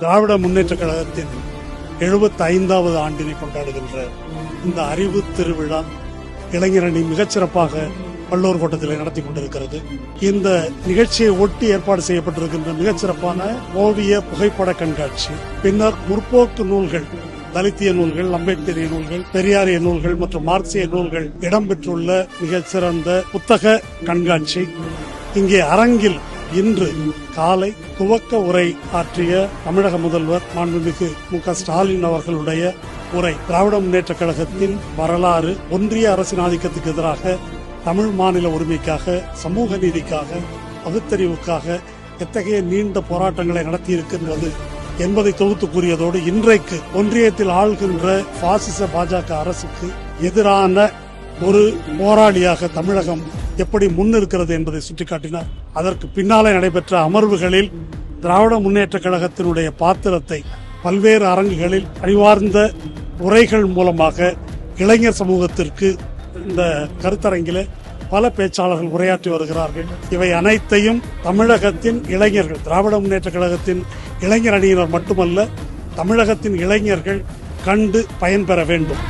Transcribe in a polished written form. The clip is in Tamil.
திராவிட முன்னேற்ற கழகத்தின் 75வது ஆண்டினை கொண்டாடுகின்ற இந்த அறிவு திருவிழா இளைஞரணி மிகச்சிறப்பாக வள்ளுவர் கோட்டத்தில் நடத்தி கொண்டிருக்கிறது. இந்த நிகழ்ச்சியை ஒட்டி ஏற்பாடு செய்யப்பட்டிருக்கின்ற மிகச்சிறப்பான ஓவிய புகைப்பட கண்காட்சி, பின்னர் முற்போக்கு நூல்கள், தலித்திய நூல்கள், அம்பேத்கரிய நூல்கள், பெரியாரிய நூல்கள் மற்றும் மார்க்சிய நூல்கள் இடம்பெற்றுள்ள மிகச்சிறந்த புத்தக கண்காட்சி. இங்கே அரங்கில் இன்று காலை துவக்க உரை ஆற்றிய தமிழக முதல்வர் மாண்புமிகு மு.க. ஸ்டாலின் அவர்களுடைய உரை திராவிட முன்னேற்ற கழகத்தின் வரலாறு, ஒன்றிய அரசின் ஆதிக்கத்துக்கு எதிராக, தமிழ் மாநில உரிமைக்காக, சமூக நீதிக்காக, பகுத்தறிவுக்காக எத்தகைய நீண்ட போராட்டங்களை நடத்தியிருக்கின்றது என்பதை தொகுத்து கூறியதோடு, இன்றைக்கு ஒன்றியத்தில் ஆள்கின்ற பாசிச பாஜக அரசுக்கு எதிரான ஒரு போராளியாக தமிழகம் எப்படி முன்னிருக்கிறது என்பதை சுட்டிக்காட்டினார். அதற்கு பின்னாலே நடைபெற்ற அமர்வுகளில் திராவிட முன்னேற்ற கழகத்தினுடைய பாத்திரத்தை பல்வேறு அரங்குகளில் அறிவார்ந்த உரைகள் மூலமாக இளைஞர் சமூகத்திற்கு இந்த கருத்தரங்கில பல பேச்சாளர்கள் உரையாற்றி வருகிறார்கள். இவை அனைத்தையும் தமிழகத்தின் இளைஞர்கள், திராவிட முன்னேற்ற கழகத்தின் இளைஞர் அணியினர் மட்டுமல்ல, தமிழகத்தின் இளைஞர்கள் கண்டு பயன்பெற வேண்டும்.